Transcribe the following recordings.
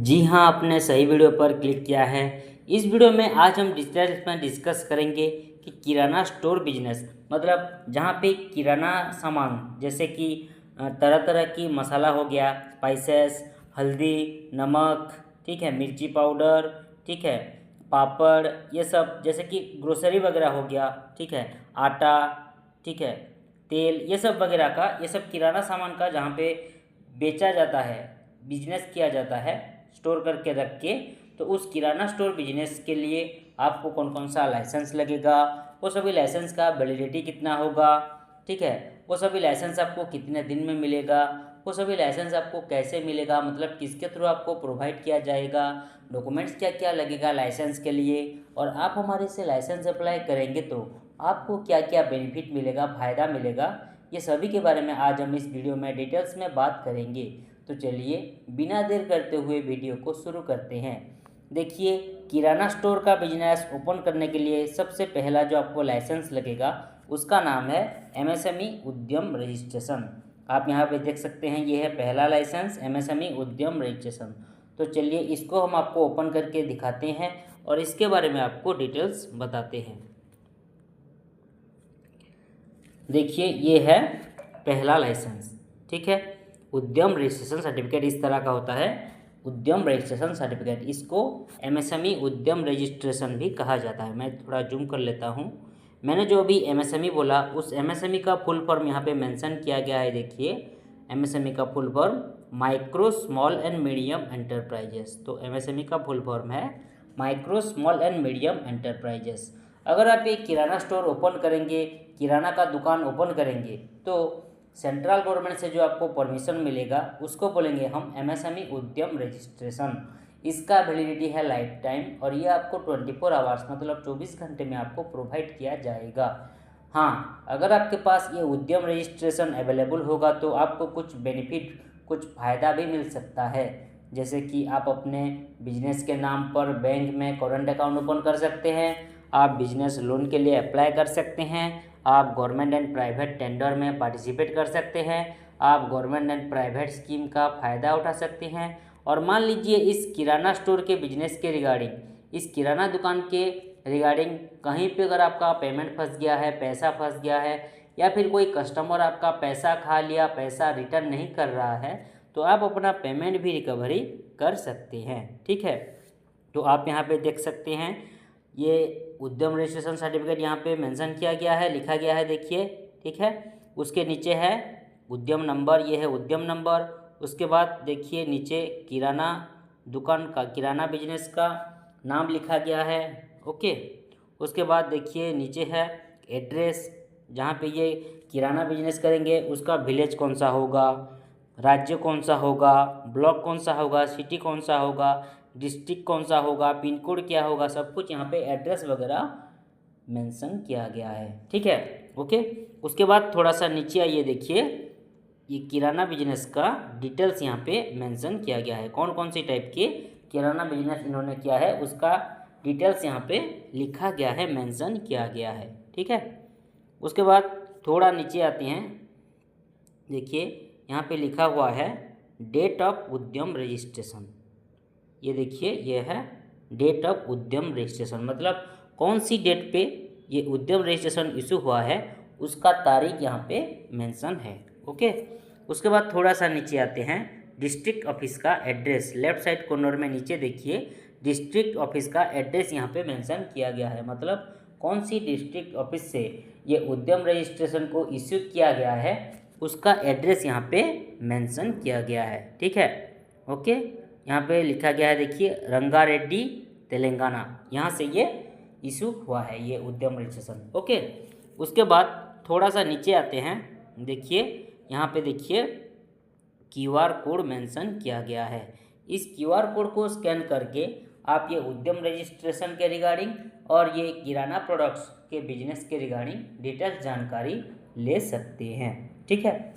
जी हाँ, आपने सही वीडियो पर क्लिक किया है। इस वीडियो में आज हम डिटेल्स में डिस्कस करेंगे कि किराना स्टोर बिजनेस मतलब जहाँ पे किराना सामान जैसे कि तरह तरह की मसाला हो गया, स्पाइसेस, हल्दी, नमक, ठीक है, मिर्ची पाउडर, ठीक है, पापड़, ये सब जैसे कि ग्रोसरी वगैरह हो गया, ठीक है, आटा, ठीक है, तेल, ये सब वगैरह का, ये सब किराना सामान का जहाँ पे बेचा जाता है, बिजनेस किया जाता है स्टोर करके रख के, तो उस किराना स्टोर बिजनेस के लिए आपको कौन कौन सा लाइसेंस लगेगा, वो सभी लाइसेंस का वैलिडिटी कितना होगा, ठीक है, वो सभी लाइसेंस आपको कितने दिन में मिलेगा, वो सभी लाइसेंस आपको कैसे मिलेगा, मतलब किसके थ्रू आपको प्रोवाइड किया जाएगा, डॉक्यूमेंट्स क्या क्या लगेगा लाइसेंस के लिए, और आप हमारे से लाइसेंस अप्लाई करेंगे तो आपको क्या क्या बेनिफिट मिलेगा, फ़ायदा मिलेगा, ये सभी के बारे में आज हम इस वीडियो में डिटेल्स में बात करेंगे। तो चलिए बिना देर करते हुए वीडियो को शुरू करते हैं। देखिए, किराना स्टोर का बिजनेस ओपन करने के लिए सबसे पहला जो आपको लाइसेंस लगेगा उसका नाम है एमएसएमई उद्यम रजिस्ट्रेशन। आप यहाँ पे देख सकते हैं, ये है पहला लाइसेंस, एमएसएमई उद्यम रजिस्ट्रेशन। तो चलिए इसको हम आपको ओपन करके दिखाते हैं और इसके बारे में आपको डिटेल्स बताते हैं। देखिए, ये है पहला लाइसेंस, ठीक है, उद्यम रजिस्ट्रेशन सर्टिफिकेट इस तरह का होता है, उद्यम रजिस्ट्रेशन सर्टिफिकेट। इसको एमएसएमई उद्यम रजिस्ट्रेशन भी कहा जाता है। मैं थोड़ा जूम कर लेता हूँ। मैंने जो अभी एमएसएमई बोला उस एमएसएमई का फुल फॉर्म यहाँ पे मेंशन किया गया है। देखिए, एमएसएमई का full form micro small and medium enterprises. तो एमएसएमई का फुल फॉर्म है micro small and medium enterprises. अगर आप एक किराना स्टोर ओपन करेंगे, किराना का दुकान ओपन करेंगे, तो सेंट्रल गवर्नमेंट से जो आपको परमिशन मिलेगा उसको बोलेंगे हम एमएसएमई उद्यम रजिस्ट्रेशन। इसका वैलिडिटी है लाइफ टाइम और ये आपको 24 आवर्स मतलब 24 घंटे में आपको प्रोवाइड किया जाएगा। हाँ, अगर आपके पास ये उद्यम रजिस्ट्रेशन अवेलेबल होगा तो आपको कुछ बेनिफिट, कुछ फ़ायदा भी मिल सकता है। जैसे कि आप अपने बिजनेस के नाम पर बैंक में करंट अकाउंट ओपन कर सकते हैं, आप बिजनेस लोन के लिए अप्लाई कर सकते हैं, आप गवर्नमेंट एंड प्राइवेट टेंडर में पार्टिसिपेट कर सकते हैं, आप गवर्नमेंट एंड प्राइवेट स्कीम का फ़ायदा उठा सकते हैं। और मान लीजिए इस किराना स्टोर के बिजनेस के रिगार्डिंग, इस किराना दुकान के रिगार्डिंग कहीं पे अगर आपका पेमेंट फंस गया है, पैसा फंस गया है, या फिर कोई कस्टमर आपका पैसा खा लिया, पैसा रिटर्न नहीं कर रहा है, तो आप अपना पेमेंट भी रिकवरी कर सकते हैं, ठीक है। तो आप यहाँ पे देख सकते हैं, ये उद्यम रजिस्ट्रेशन सर्टिफिकेट यहाँ पे मेंशन किया गया है, लिखा गया है, देखिए, ठीक है। उसके नीचे है उद्यम नंबर, ये है उद्यम नंबर। उसके बाद देखिए नीचे किराना दुकान का, किराना बिजनेस का नाम लिखा गया है, ओके। उसके बाद देखिए नीचे है एड्रेस, जहाँ पे ये किराना बिजनेस करेंगे उसका विलेज कौन सा होगा, राज्य कौन सा होगा, ब्लॉक कौन सा होगा, सिटी कौन सा होगा, डिस्ट्रिक्ट कौन सा होगा, पिन कोड क्या होगा, सब कुछ यहाँ पे एड्रेस वगैरह मेंशन किया गया है, ठीक है, ओके। उसके बाद थोड़ा सा नीचे आइए, देखिए ये किराना बिजनेस का डिटेल्स यहाँ पे मेंशन किया गया है, कौन कौन सी टाइप के किराना बिजनेस इन्होंने किया है उसका डिटेल्स यहाँ पे लिखा गया है, मेंशन किया गया है, ठीक है। उसके बाद थोड़ा नीचे आते हैं, देखिए यहाँ पे लिखा हुआ है डेट ऑफ उद्यम रजिस्ट्रेशन। ये देखिए, ये है डेट ऑफ उद्यम रजिस्ट्रेशन, मतलब कौन सी डेट पे ये उद्यम रजिस्ट्रेशन इशू हुआ है उसका तारीख यहाँ पे मेंशन है, ओके। उसके बाद थोड़ा सा नीचे आते हैं, डिस्ट्रिक्ट ऑफिस का एड्रेस, लेफ्ट साइड कॉर्नर में नीचे देखिए डिस्ट्रिक्ट ऑफिस का एड्रेस यहाँ पे मेंशन किया गया है, मतलब कौन सी डिस्ट्रिक्ट ऑफिस से ये उद्यम रजिस्ट्रेशन को इश्यू किया गया है उसका एड्रेस यहाँ पे मेंशन किया गया है, ठीक है, ओके। यहाँ पे लिखा गया है, देखिए रंगारेड्डी तेलंगाना, यहाँ से ये इशू हुआ है ये उद्यम रजिस्ट्रेशन, ओके। उसके बाद थोड़ा सा नीचे आते हैं, देखिए यहाँ पे देखिए क्यूआर कोड मेंशन किया गया है। इस क्यूआर कोड को स्कैन करके आप ये उद्यम रजिस्ट्रेशन के रिगार्डिंग और ये किराना प्रोडक्ट्स के बिजनेस के रिगार्डिंग डिटेल्स जानकारी ले सकते हैं, ठीक है।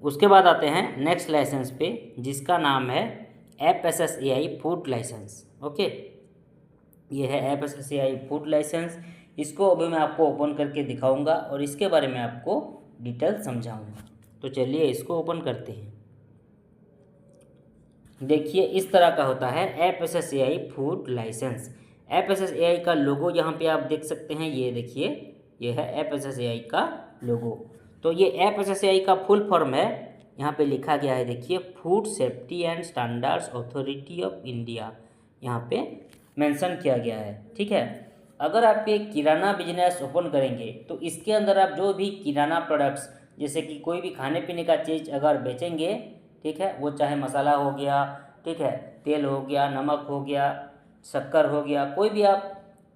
उसके बाद आते हैं नेक्स्ट लाइसेंस पे, जिसका नाम है FSSAI फूड लाइसेंस, ओके। ये है FSSAI फूड लाइसेंस। इसको अभी मैं आपको ओपन करके दिखाऊंगा और इसके बारे में आपको डिटेल समझाऊंगा। तो चलिए इसको ओपन करते हैं। देखिए इस तरह का होता है FSSAI फूड लाइसेंस। FSSAI का लोगो यहाँ पे आप देख सकते हैं, ये देखिए ये है FSSAI का लोगो। तो ये FSSAI का फुल फॉर्म है, यहाँ पे लिखा गया है, देखिए food safety and standards authority of India, यहाँ पे मेंशन किया गया है। ठीक है, अगर आप ये किराना बिजनेस ओपन करेंगे तो इसके अंदर आप जो भी किराना प्रोडक्ट्स, जैसे कि कोई भी खाने पीने का चीज़ अगर बेचेंगे, ठीक है, वो चाहे मसाला हो गया, ठीक है, तेल हो गया, नमक हो गया, शक्कर हो गया, कोई भी आप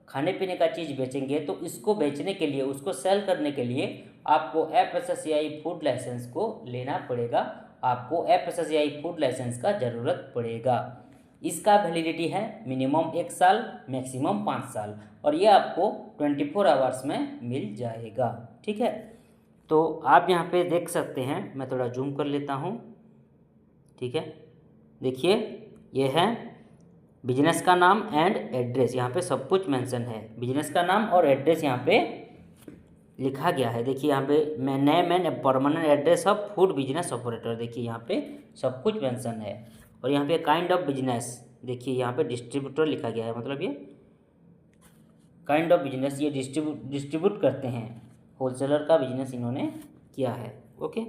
खाने पीने का चीज़ बेचेंगे तो इसको बेचने के लिए, उसको सेल करने के लिए आपको FSSAI फूड लाइसेंस को लेना पड़ेगा। आपको FSSAI फूड लाइसेंस का ज़रूरत पड़ेगा। इसका वैलिडिटी है मिनिमम 1 साल, मैक्सिमम 5 साल, और ये आपको 24 आवर्स में मिल जाएगा। ठीक है, तो आप यहाँ पे देख सकते हैं, मैं थोड़ा जूम कर लेता हूँ। ठीक है, देखिए ये है बिजनेस का नाम एंड एड्रेस, यहाँ पे सब कुछ मेंशन है, बिजनेस का नाम और एड्रेस यहाँ पे लिखा गया है। देखिए यहाँ पे name and permanent address of food business operator, देखिए यहाँ पे सब कुछ मेंशन है। और यहाँ पे काइंड ऑफ बिजनेस, देखिए यहाँ पे डिस्ट्रीब्यूटर लिखा गया है, मतलब ये काइंड ऑफ बिजनेस, ये डिस्ट्रीब्यूट करते हैं, होलसेलर का बिजनेस इन्होंने किया है। ओके,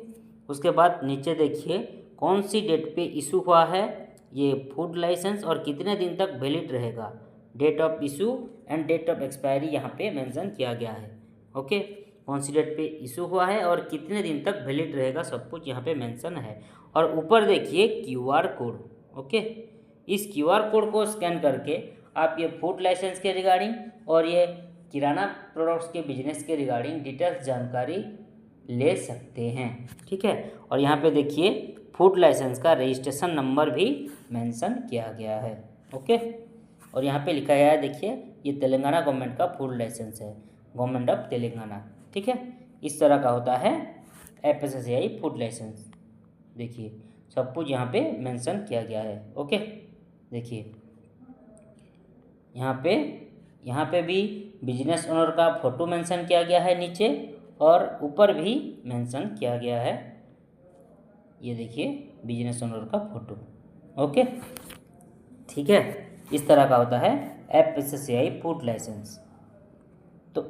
उसके बाद नीचे देखिए कौन सी डेट पे इशू हुआ है ये फूड लाइसेंस और कितने दिन तक वैलिड रहेगा, date of issue and date of expiry यहाँ पे मेंशन किया गया है। ओके, कौन सी डेट पे इशू हुआ है और कितने दिन तक वैलिड रहेगा, सब कुछ यहाँ पे मेंशन है। और ऊपर देखिए QR कोड। ओके, इस QR कोड को स्कैन करके आप ये फूड लाइसेंस के रिगार्डिंग और ये किराना प्रोडक्ट्स के बिजनेस के रिगार्डिंग डिटेल्स जानकारी ले सकते हैं। ठीक है, और यहाँ पे देखिए फूड लाइसेंस का रजिस्ट्रेशन नंबर भी मेंशन किया गया है। ओके, और यहाँ पे लिखा गया है, देखिए ये तेलंगाना गवर्नमेंट का फूड लाइसेंस है, गवर्नमेंट ऑफ तेलंगाना। ठीक है, इस तरह का होता है FSSAI फूड लाइसेंस। देखिए सब कुछ यहाँ पे मेंशन किया गया है। ओके, देखिए यहाँ पे भी बिजनेस ओनर का फ़ोटो मेंशन किया गया है नीचे, और ऊपर भी मेंशन किया गया है, ये देखिए बिजनेस ओनर का फ़ोटो। ओके, ठीक है, इस तरह का होता है FSSAI फूड लाइसेंस। तो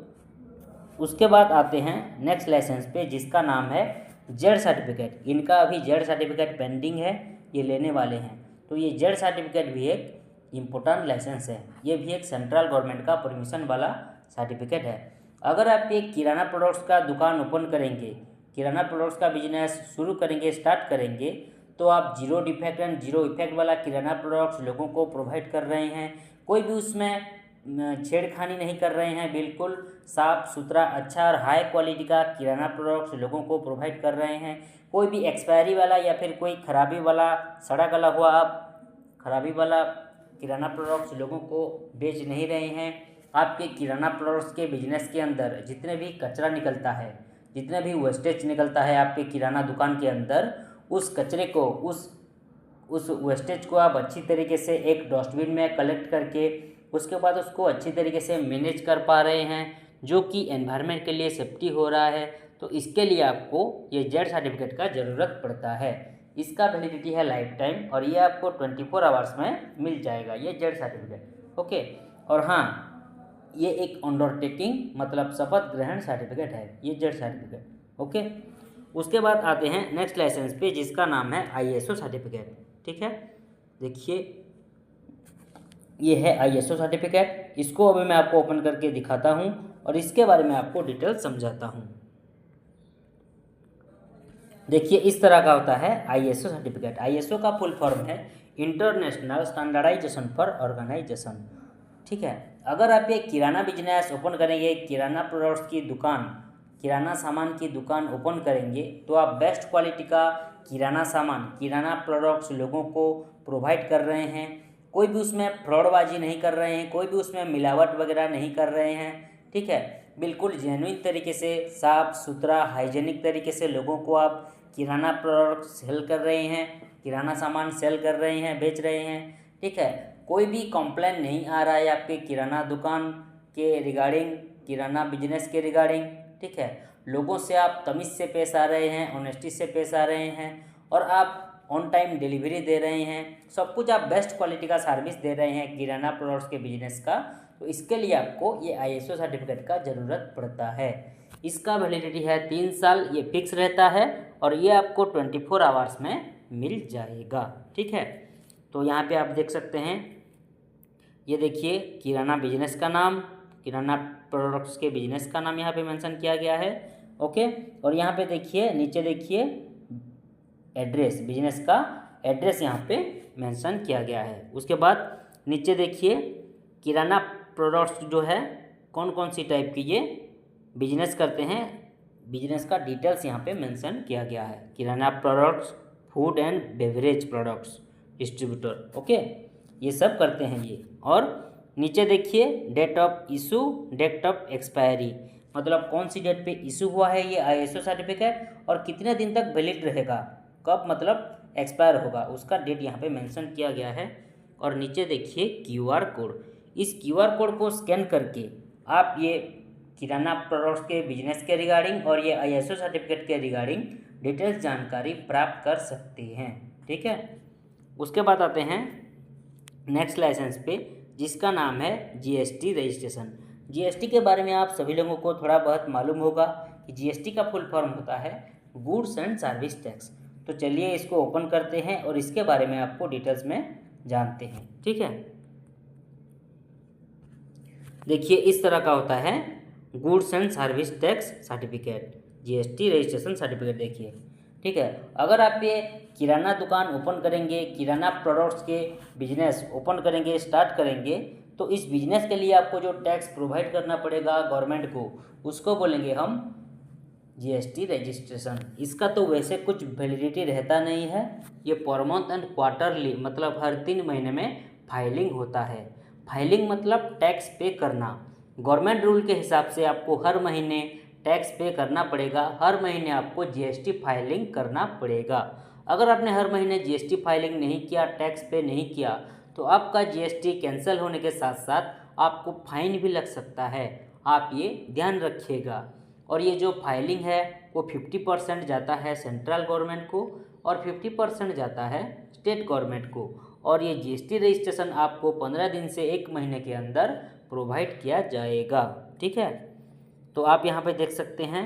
उसके बाद आते हैं नेक्स्ट लाइसेंस पे, जिसका नाम है जेड सर्टिफिकेट। इनका अभी जेड सर्टिफिकेट पेंडिंग है, ये लेने वाले हैं। तो ये जेड सर्टिफिकेट भी एक इम्पोर्टेंट लाइसेंस है, ये भी एक सेंट्रल गवर्नमेंट का परमिशन वाला सर्टिफिकेट है। अगर आप एक किराना प्रोडक्ट्स का दुकान ओपन करेंगे, किराना प्रोडक्ट्स का बिजनेस शुरू करेंगे, स्टार्ट करेंगे, तो आप zero defect and zero effect वाला किराना प्रोडक्ट्स लोगों को प्रोवाइड कर रहे हैं, कोई भी उसमें छेड़खानी नहीं कर रहे हैं, बिल्कुल साफ़ सुथरा अच्छा और हाई क्वालिटी का किराना प्रोडक्ट्स लोगों को प्रोवाइड कर रहे हैं। कोई भी एक्सपायरी वाला या फिर कोई खराबी वाला, सड़ा गला हुआ आप खराबी वाला किराना प्रोडक्ट्स लोगों को बेच नहीं रहे हैं। आपके किराना प्रोडक्ट्स के बिजनेस के अंदर जितने भी कचरा निकलता है, जितने भी वेस्टेज निकलता है आपके किराना दुकान के अंदर, उस कचरे को, उस वेस्टेज को आप अच्छी तरीके से एक डस्टबिन में कलेक्ट करके उसके बाद उसको अच्छी तरीके से मैनेज कर पा रहे हैं, जो कि एनवायरनमेंट के लिए सेफ्टी हो रहा है। तो इसके लिए आपको ये जेड सर्टिफिकेट का ज़रूरत पड़ता है। इसका वैलिडिटी है लाइफ टाइम, और ये आपको 24 आवर्स में मिल जाएगा ये जेड सर्टिफिकेट। ओके, और हाँ, ये एक अंडरटेकिंग मतलब शपथ ग्रहण सर्टिफिकेट है ये जेड सर्टिफिकेट। ओके, उसके बाद आते हैं नेक्स्ट लाइसेंस पे, जिसका नाम है ISO सर्टिफिकेट। ठीक है, देखिए ये है ISO सर्टिफिकेट। इसको अभी मैं आपको ओपन करके दिखाता हूँ और इसके बारे में आपको डिटेल समझाता हूँ। देखिए इस तरह का होता है ISO सर्टिफिकेट। ISO का फुल फॉर्म है इंटरनेशनल स्टैंडर्डाइजेशन फॉर ऑर्गेनाइजेशन। ठीक है, अगर आप एक किराना बिजनेस ओपन करेंगे, किराना प्रोडक्ट्स की दुकान, किराना सामान की दुकान ओपन करेंगे, तो आप बेस्ट क्वालिटी का किराना सामान, किराना प्रोडक्ट्स लोगों को प्रोवाइड कर रहे हैं, कोई भी उसमें फ्रॉडबाजी नहीं कर रहे हैं, कोई भी उसमें मिलावट वगैरह नहीं कर रहे हैं। ठीक है, बिल्कुल जेन्युइन तरीके से, साफ़ सुथरा हाइजेनिक तरीके से लोगों को आप किराना प्रोडक्ट सेल कर रहे हैं, किराना सामान सेल कर रहे हैं, बेच रहे हैं। ठीक है, कोई भी कंप्लेन नहीं आ रहा है आपके किराना दुकान के रिगार्डिंग, किराना बिजनेस के रिगार्डिंग। ठीक है, लोगों से आप तमीज़ से पेश आ रहे हैं, ऑनेस्टी से पेश आ रहे हैं, और आप ऑन टाइम डिलीवरी दे रहे हैं, सब कुछ आप बेस्ट क्वालिटी का सर्विस दे रहे हैं किराना प्रोडक्ट्स के बिजनेस का, तो इसके लिए आपको ये ISO सर्टिफिकेट का ज़रूरत पड़ता है। इसका वैलिडिटी है 3 साल, ये फिक्स रहता है और ये आपको 24 आवर्स में मिल जाएगा। ठीक है, तो यहाँ पे आप देख सकते हैं, ये देखिए किराना बिजनेस का नाम, किराना प्रोडक्ट्स के बिजनेस का नाम यहाँ पे मेंशन किया गया है। ओके, और यहाँ पे देखिए नीचे देखिए एड्रेस, बिजनेस का एड्रेस यहाँ पे मेंशन किया गया है। उसके बाद नीचे देखिए किराना प्रोडक्ट्स जो है कौन कौन सी टाइप की ये बिजनेस करते हैं, बिजनेस का डिटेल्स यहाँ पे मेंशन किया गया है। Kirana products, food and beverage products distributor, okay, ये सब करते हैं ये। और नीचे देखिए date of issue, date of expiry, मतलब कौन सी डेट पे इशू हुआ है ये ISO सर्टिफिकेट और कितने दिन तक वैलिड रहेगा, कब मतलब एक्सपायर होगा, उसका डेट यहाँ पे मेंशन किया गया है। और नीचे देखिए QR कोड, इस QR कोड को स्कैन करके आप ये किराना प्रोडक्ट्स के बिजनेस के रिगार्डिंग और ये ISO सर्टिफिकेट के रिगार्डिंग डिटेल्स जानकारी प्राप्त कर सकते हैं। ठीक है, उसके बाद आते हैं नेक्स्ट लाइसेंस पे, जिसका नाम है GST रजिस्ट्रेशन। GST के बारे में आप सभी लोगों को थोड़ा बहुत मालूम होगा कि GST का फुल फॉर्म होता है गुड्स एंड सर्विस टैक्स। तो चलिए इसको ओपन करते हैं और इसके बारे में आपको डिटेल्स में जानते हैं। ठीक है, देखिए इस तरह का होता है goods and service tax certificate, GST registration certificate. देखिए ठीक है, अगर आप ये किराना दुकान ओपन करेंगे, किराना प्रोडक्ट्स के बिजनेस ओपन करेंगे, स्टार्ट करेंगे, तो इस बिजनेस के लिए आपको जो टैक्स प्रोवाइड करना पड़ेगा गवर्नमेंट को, उसको बोलेंगे हम GST रजिस्ट्रेशन। इसका तो वैसे कुछ वैलिडिटी रहता नहीं है, ये पर मंथ एंड क्वार्टरली, मतलब हर 3 महीने में फाइलिंग होता है। फाइलिंग मतलब टैक्स पे करना, गवर्नमेंट रूल के हिसाब से आपको हर महीने टैक्स पे करना पड़ेगा, हर महीने आपको GST फाइलिंग करना पड़ेगा। अगर आपने हर महीने GST फाइलिंग नहीं किया, टैक्स पे नहीं किया, तो आपका GST कैंसिल होने के साथ साथ आपको फाइन भी लग सकता है, आप ये ध्यान रखिएगा। और ये जो फाइलिंग है वो 50% जाता है सेंट्रल गवर्नमेंट को और 50% जाता है स्टेट गवर्नमेंट को। और ये GST रजिस्ट्रेशन आपको 15 दिन से 1 महीने के अंदर प्रोवाइड किया जाएगा। ठीक है, तो आप यहाँ पे देख सकते हैं,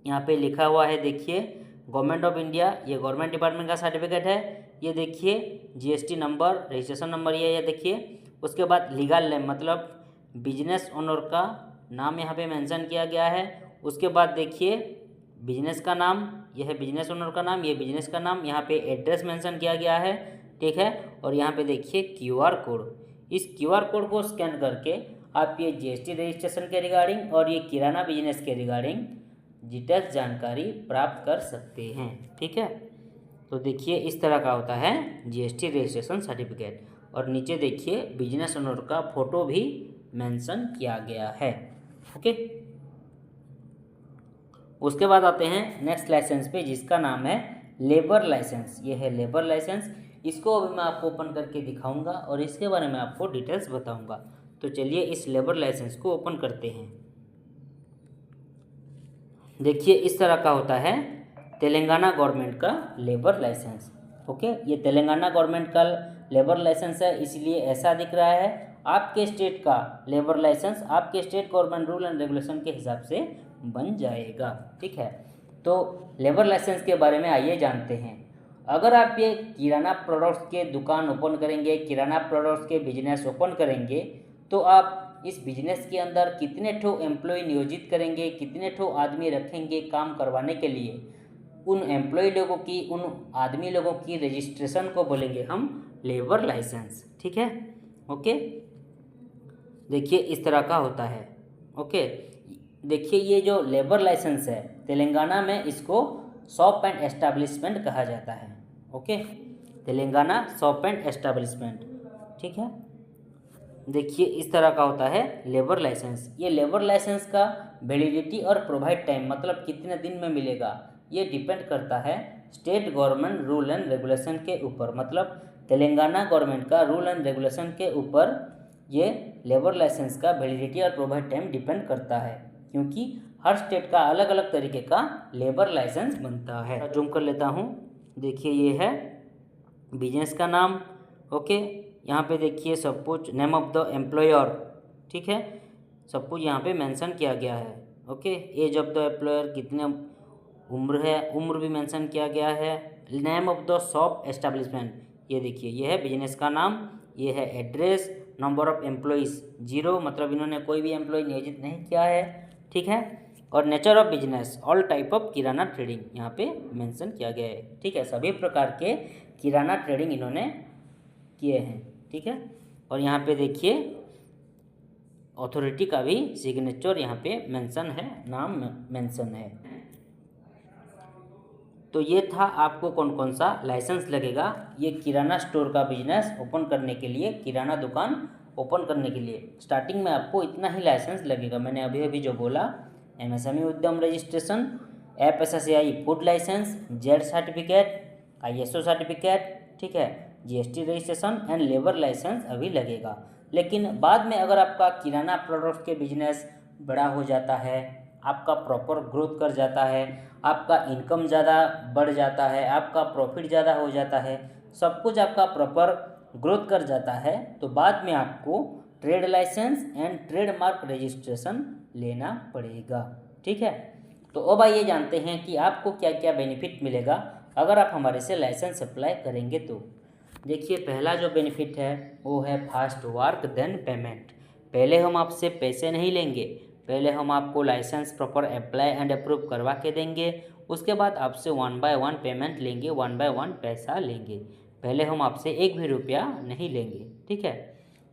यहाँ पे लिखा हुआ है, देखिए गवर्नमेंट ऑफ इंडिया, ये गवर्नमेंट डिपार्टमेंट का सर्टिफिकेट है। ये देखिए GST नंबर, रजिस्ट्रेशन नंबर ये देखिए। उसके बाद लीगल नेम, मतलब बिजनेस ओनर का नाम यहाँ पे मेंशन किया गया है। उसके बाद देखिए बिजनेस का नाम, यह है बिजनेस ओनर का नाम, ये बिजनेस का नाम, यहाँ पे एड्रेस मेंशन किया गया है। ठीक है, और यहाँ पे देखिए QR कोड, इस QR कोड को स्कैन करके आप ये GST रजिस्ट्रेशन के रिगार्डिंग और ये किराना बिजनेस के रिगार्डिंग डिटेल्स जानकारी प्राप्त कर सकते हैं। ठीक है, तो देखिए इस तरह का होता है GST रजिस्ट्रेशन सर्टिफिकेट। और नीचे देखिए बिजनेस ओनर का फोटो भी मेंशन किया गया है। ओके, उसके बाद आते हैं नेक्स्ट लाइसेंस पे, जिसका नाम है लेबर लाइसेंस। ये है लेबर लाइसेंस, इसको अभी मैं आपको ओपन करके दिखाऊंगा और इसके बारे में आपको डिटेल्स बताऊंगा। तो चलिए इस लेबर लाइसेंस को ओपन करते हैं। देखिए इस तरह का होता है तेलंगाना गवर्नमेंट का लेबर लाइसेंस। ओके, ये तेलंगाना गवर्नमेंट का लेबर लाइसेंस है, इसलिए ऐसा दिख रहा है। आपके स्टेट का लेबर लाइसेंस आपके state government rule and regulation के हिसाब से बन जाएगा। ठीक है, तो लेबर लाइसेंस के बारे में आइए जानते हैं। अगर आप ये किराना प्रोडक्ट्स के दुकान ओपन करेंगे, किराना प्रोडक्ट्स के बिजनेस ओपन करेंगे, तो आप इस बिजनेस के अंदर कितने ठो एम्प्लॉय नियोजित करेंगे, कितने ठो आदमी रखेंगे काम करवाने के लिए, उन एम्प्लॉय लोगों की, उन आदमी लोगों की रजिस्ट्रेशन को बोलेंगे हम लेबर लाइसेंस। ठीक है, ओके, देखिए इस तरह का होता है। ओके, देखिए ये जो लेबर लाइसेंस है तेलंगाना में, इसको शॉप एंड एस्टैब्लिशमेंट कहा जाता है। Okay, Telangana shop and establishment. ठीक है, देखिए इस तरह का होता है लेबर लाइसेंस। ये लेबर लाइसेंस का वैलिडिटी और प्रोवाइड टाइम, मतलब कितने दिन में मिलेगा, ये डिपेंड करता है state government rule and regulation के ऊपर। मतलब तेलंगाना गवर्नमेंट का रूल एंड रेगुलेशन के ऊपर ये लेबर लाइसेंस का वैलिडिटी और प्रोवाइड टाइम डिपेंड करता है, क्योंकि हर स्टेट का अलग अलग तरीके का लेबर लाइसेंस बनता है। जूम कर लेता हूँ। देखिए ये है बिजनेस का नाम। ओके, यहाँ पे देखिए suppose name of the employer, ठीक है, सपोज यहाँ पे मेंशन किया गया है। Okay, age of the employer, कितने उम्र है, उम्र भी मेंशन किया गया है। Name of the shop establishment, ये देखिए ये है बिजनेस का नाम, ये है एड्रेस। नंबर ऑफ एम्प्लॉइज़ 0, मतलब इन्होंने कोई भी एम्प्लॉय नियोजित नहीं किया है, ठीक है। और nature of business, all type of kirana trading यहाँ पे मेंशन किया गया है, ठीक है। सभी प्रकार के किराना ट्रेडिंग इन्होंने किए हैं, ठीक है। और यहाँ पे देखिए अथॉरिटी का भी सिग्नेचर यहाँ पे मेंशन है, नाम मेंशन है। तो ये था आपको कौन कौन सा लाइसेंस लगेगा ये किराना स्टोर का बिजनेस ओपन करने के लिए, किराना दुकान ओपन करने के लिए। स्टार्टिंग में आपको इतना ही लाइसेंस लगेगा, मैंने अभी अभी जो बोला, MSME Udyam registration, FSSAI food licence, ZED certificate, ISO certificate, ठीक है, GST registration and labour licence अभी लगेगा। लेकिन बाद में अगर आपका किराना प्रोडक्ट के बिजनेस बड़ा हो जाता है, आपका प्रॉपर ग्रोथ कर जाता है, आपका इनकम ज़्यादा बढ़ जाता है, आपका प्रॉफिट ज़्यादा हो जाता है, सब कुछ आपका प्रॉपर ग्रोथ कर जाता है, तो बाद में आपको trade licence and trademark registration लेना पड़ेगा, ठीक है। तो अब आइए जानते हैं कि आपको क्या क्या बेनिफिट मिलेगा अगर आप हमारे से लाइसेंस अप्लाई करेंगे तो। देखिए पहला जो बेनिफिट है वो है फास्ट वर्क देन पेमेंट। पहले हम आपसे पैसे नहीं लेंगे, पहले हम आपको licence proper apply and approve करवा के देंगे, उसके बाद आपसे 1 बाय 1 पेमेंट लेंगे, 1 बाय 1 पैसा लेंगे। पहले हम आपसे 1 भी रुपया नहीं लेंगे, ठीक है।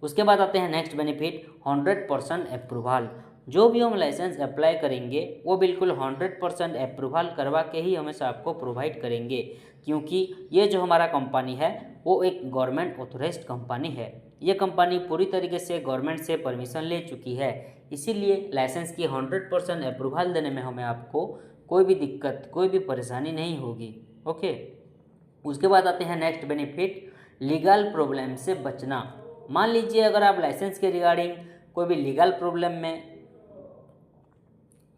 उसके बाद आते हैं नेक्स्ट बेनिफिट 100% अप्रूवल। जो भी हम लाइसेंस अप्लाई करेंगे वो बिल्कुल 100% अप्रूवल करवा के ही हमेशा आपको प्रोवाइड करेंगे, क्योंकि ये जो हमारा कंपनी है वो एक गवर्नमेंट ऑथोराइज्ड कंपनी है। ये कंपनी पूरी तरीके से गवर्नमेंट से परमिशन ले चुकी है, इसीलिए लाइसेंस की 100% अप्रूवल देने में हमें आपको कोई भी दिक्कत, कोई भी परेशानी नहीं होगी। ओके, उसके बाद आते हैं नेक्स्ट बेनिफिट लीगल प्रॉब्लम से बचना। मान लीजिए अगर आप लाइसेंस के रिगार्डिंग कोई भी लीगल प्रॉब्लम में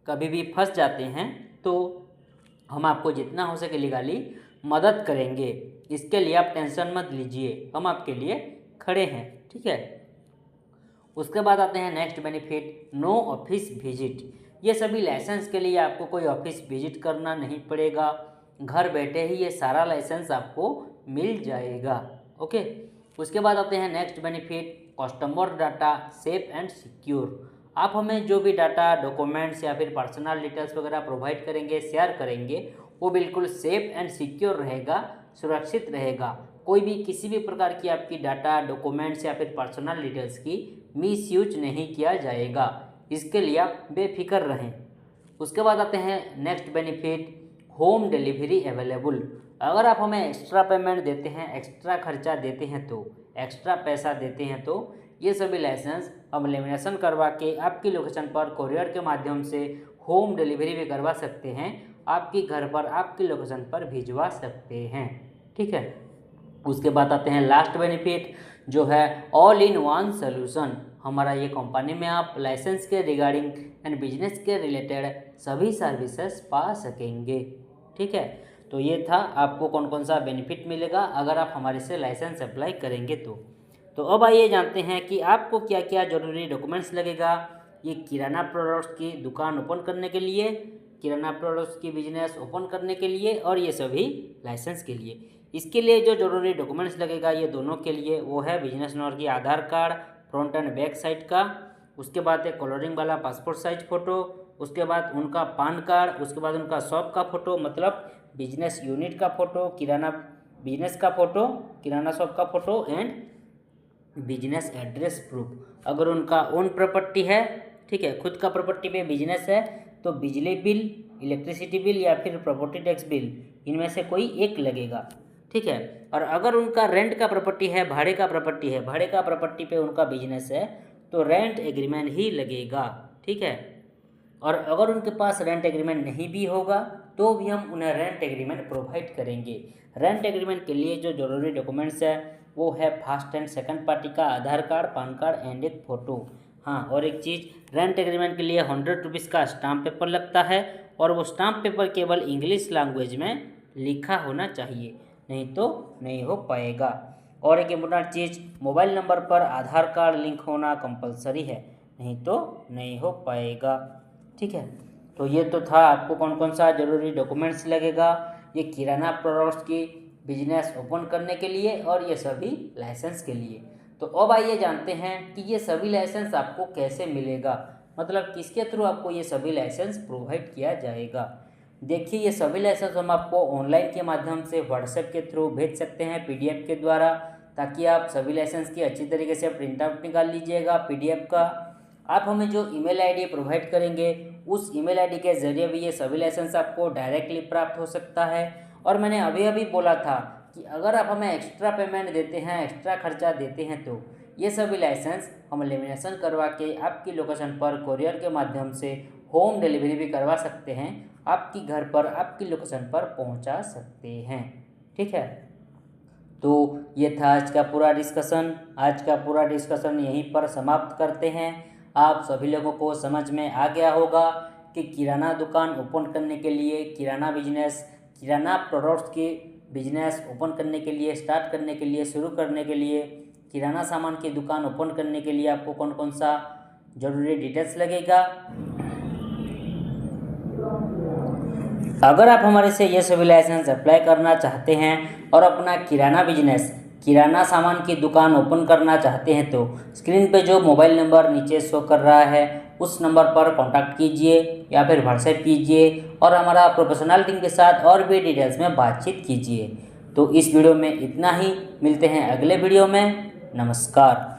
कभी भी फंस जाते हैं तो हम आपको जितना हो सके लीगली मदद करेंगे, इसके लिए आप टेंशन मत लीजिए, हम आपके लिए खड़े हैं, ठीक है। उसके बाद आते हैं next benefit no office visit. ये सभी लाइसेंस के लिए आपको कोई ऑफिस विजिट करना नहीं पड़ेगा, घर बैठे ही ये सारा लाइसेंस आपको मिल जाएगा। ओके, उसके बाद आते हैं next benefit customer data safe and secure. आप हमें जो भी डाटा, डॉक्यूमेंट्स या फिर पर्सनल डिटेल्स वगैरह प्रोवाइड करेंगे, शेयर करेंगे, वो बिल्कुल सेफ एंड सिक्योर रहेगा, सुरक्षित रहेगा। कोई भी किसी भी प्रकार की आपकी डाटा, डॉक्यूमेंट्स या फिर पर्सनल डिटेल्स की मिसयूज नहीं किया जाएगा, इसके लिए आप बेफिक्र रहें। उसके बाद आते हैं next benefit home delivery available. अगर आप हमें एक्स्ट्रा पेमेंट देते हैं, एक्स्ट्रा खर्चा देते हैं, तो एक्स्ट्रा पैसा देते हैं, तो ये सभी लाइसेंस हम लेमिनेशन करवा के आपकी लोकेशन पर कोरियर के माध्यम से होम डिलीवरी भी करवा सकते हैं, आपके घर पर, आपकी लोकेशन पर भिजवा सकते हैं, ठीक है। उसके बाद आते हैं लास्ट बेनिफिट जो है ऑल इन वन सोल्यूशन। हमारा ये कंपनी में आप लाइसेंस के रिगार्डिंग एंड बिजनेस के रिलेटेड सभी सर्विसेज पा सकेंगे, ठीक है। तो ये था आपको कौन कौन सा बेनिफिट मिलेगा अगर आप हमारे से लाइसेंस अप्लाई करेंगे तो अब आइए जानते हैं कि आपको क्या क्या ज़रूरी डॉक्यूमेंट्स लगेगा ये किराना प्रोडक्ट्स की दुकान ओपन करने के लिए, किराना प्रोडक्ट्स की बिजनेस ओपन करने के लिए और ये सभी लाइसेंस के लिए। इसके लिए जो ज़रूरी डॉक्यूमेंट्स लगेगा ये दोनों के लिए वो है बिजनेस ओनर की Aadhaar card front and back side का, उसके बाद एक कलरिंग वाला पासपोर्ट साइज फ़ोटो, उसके बाद उनका पान कार्ड, उसके बाद उनका शॉप का फ़ोटो मतलब बिजनेस यूनिट का फ़ोटो, किराना बिजनेस का फ़ोटो, किराना शॉप का photo and business address proof. अगर उनका ओन प्रॉपर्टी है, ठीक है, खुद का प्रॉपर्टी पे बिजनेस है, तो बिजली बिल, इलेक्ट्रिसिटी बिल या फिर प्रॉपर्टी टैक्स बिल इनमें से कोई एक लगेगा, ठीक है। और अगर उनका रेंट का प्रॉपर्टी है, भाड़े का प्रॉपर्टी है, भाड़े का प्रॉपर्टी पे उनका बिजनेस है, तो रेंट एग्रीमेंट ही लगेगा, ठीक है। और अगर उनके पास रेंट एग्रीमेंट नहीं भी होगा तो भी हम उन्हें रेंट एग्रीमेंट प्रोवाइड करेंगे। रेंट एग्रीमेंट के लिए जो ज़रूरी डॉक्यूमेंट्स है वो है फर्स्ट एंड सेकंड पार्टी का आधार कार्ड, पान कार्ड एंड एक फ़ोटो। हाँ, और एक चीज़, रेंट एग्रीमेंट के लिए 100 रुपीज़ का स्टाम्प पेपर लगता है और वो स्टाम्प पेपर केवल इंग्लिश लैंग्वेज में लिखा होना चाहिए, नहीं तो नहीं हो पाएगा। और एक इम्पोर्टेंट चीज़, मोबाइल नंबर पर आधार कार्ड लिंक होना कंपलसरी है, नहीं तो नहीं हो पाएगा। ठीक है, तो ये तो था आपको कौन कौन सा ज़रूरी डॉक्यूमेंट्स लगेगा ये किराना प्रोडक्ट्स की बिजनेस ओपन करने के लिए और ये सभी लाइसेंस के लिए। तो अब आइए जानते हैं कि ये सभी लाइसेंस आपको कैसे मिलेगा, मतलब किसके थ्रू आपको ये सभी लाइसेंस प्रोवाइड किया जाएगा। देखिए, ये सभी लाइसेंस हम आपको ऑनलाइन के माध्यम से व्हाट्सएप के थ्रू भेज सकते हैं पीडीएफ के द्वारा, ताकि आप सभी लाइसेंस की अच्छी तरीके से प्रिंट आउट निकाल लीजिएगा पीडीएफ का। आप हमें जो ईमेल आईडी प्रोवाइड करेंगे उस ईमेल आईडी के ज़रिए भी ये सभी लाइसेंस आपको डायरेक्टली प्राप्त हो सकता है। और मैंने अभी अभी बोला था कि अगर आप हमें एक्स्ट्रा पेमेंट देते हैं, एक्स्ट्रा खर्चा देते हैं, तो ये सभी लाइसेंस हम लेमिनेशन करवा के आपकी लोकेशन पर कोरियर के माध्यम से होम डिलीवरी भी करवा सकते हैं, आपकी घर पर आपकी लोकेशन पर पहुंचा सकते हैं। ठीक है, तो ये था आज का पूरा डिस्कशन। आज का पूरा डिस्कशन यहीं पर समाप्त करते हैं। आप सभी लोगों को समझ में आ गया होगा कि किराना दुकान ओपन करने के लिए, किराना बिजनेस, किराना प्रोडक्ट्स की बिजनेस ओपन करने के लिए, स्टार्ट करने के लिए, शुरू करने के लिए, किराना सामान की दुकान ओपन करने के लिए आपको कौन कौन सा ज़रूरी डिटेल्स लगेगा। अगर आप हमारे से ये सभी लाइसेंस अप्लाई करना चाहते हैं और अपना किराना बिजनेस, किराना सामान की दुकान ओपन करना चाहते हैं, तो स्क्रीन पे जो मोबाइल नंबर नीचे शो कर रहा है उस नंबर पर कांटेक्ट कीजिए या फिर व्हाट्सएप कीजिए और हमारा प्रोफेशनल टीम के साथ और भी डिटेल्स में बातचीत कीजिए। तो इस वीडियो में इतना ही, मिलते हैं अगले वीडियो में। नमस्कार।